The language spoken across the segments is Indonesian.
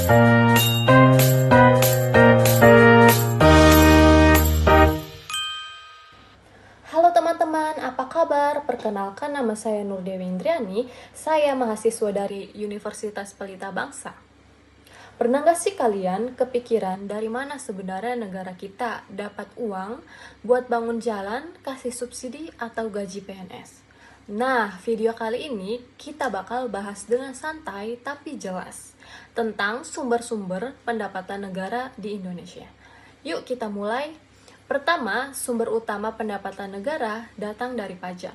Halo teman-teman, apa kabar? Perkenalkan, nama saya Nur Dewi Indriani. Saya mahasiswa dari Universitas Pelita Bangsa. Pernah gak sih kalian kepikiran dari mana sebenarnya negara kita dapat uang buat bangun jalan, kasih subsidi, atau gaji PNS? Nah, video kali ini kita bakal bahas dengan santai tapi jelas tentang sumber-sumber pendapatan negara di Indonesia. Yuk kita mulai. Pertama, sumber utama pendapatan negara datang dari pajak.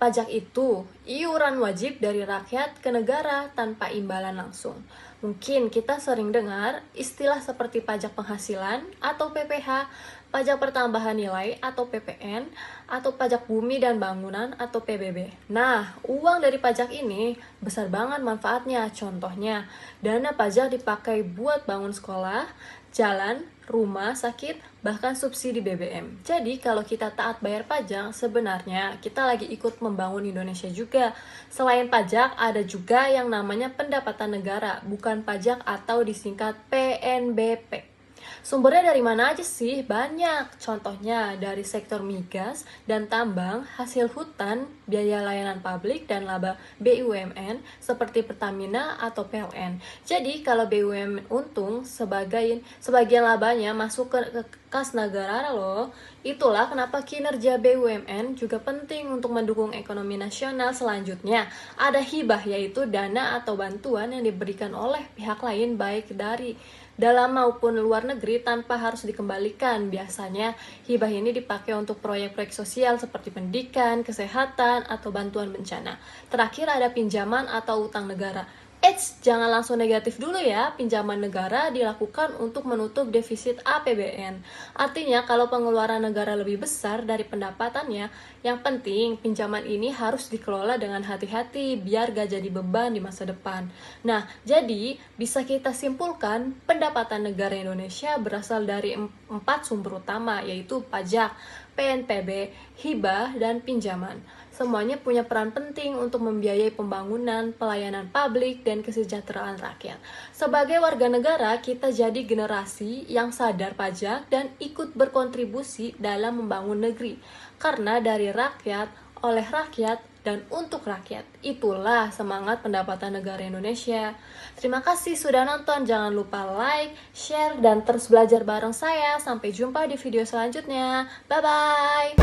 Pajak itu iuran wajib dari rakyat ke negara tanpa imbalan langsung. Mungkin kita sering dengar istilah seperti pajak penghasilan atau PPH, pajak pertambahan nilai atau PPN, atau pajak bumi dan bangunan atau PBB. Nah, uang dari pajak ini besar banget manfaatnya. Contohnya, dana pajak dipakai buat bangun sekolah, jalan, rumah sakit, bahkan subsidi BBM. Jadi kalau kita taat bayar pajak, sebenarnya kita lagi ikut membangun Indonesia juga. Selain pajak, ada juga yang namanya pendapatan negara, bukan pajak atau disingkat PNBP. Sumbernya dari mana aja sih? Banyak. Contohnya dari sektor migas dan tambang, hasil hutan, biaya layanan publik, dan laba BUMN seperti Pertamina atau PLN. Jadi kalau BUMN untung, sebagian labanya masuk ke kas negara loh. Itulah kenapa kinerja BUMN juga penting untuk mendukung ekonomi nasional. Selanjutnya, ada hibah, yaitu dana atau bantuan yang diberikan oleh pihak lain baik dari dalam maupun luar negeri tanpa harus dikembalikan. Biasanya hibah ini dipakai untuk proyek-proyek sosial seperti pendidikan, kesehatan, atau bantuan bencana. Terakhir ada pinjaman atau utang negara. Jangan langsung negatif dulu ya. Pinjaman negara dilakukan untuk menutup defisit APBN. Artinya kalau pengeluaran negara lebih besar dari pendapatannya, yang penting pinjaman ini harus dikelola dengan hati-hati biar gak jadi beban di masa depan. Nah, jadi bisa kita simpulkan pendapatan negara Indonesia berasal dari 4 sumber utama, yaitu pajak, PNPB, hibah, dan pinjaman. Semuanya punya peran penting untuk membiayai pembangunan, pelayanan publik, dan kesejahteraan rakyat. Sebagai warga negara, kita jadi generasi yang sadar pajak dan ikut berkontribusi dalam membangun negeri. Karena dari rakyat, oleh rakyat, dan untuk rakyat. Itulah semangat pendapatan negara Indonesia. Terima kasih sudah nonton. Jangan lupa like, share, dan terus belajar bareng saya. Sampai jumpa di video selanjutnya. Bye-bye!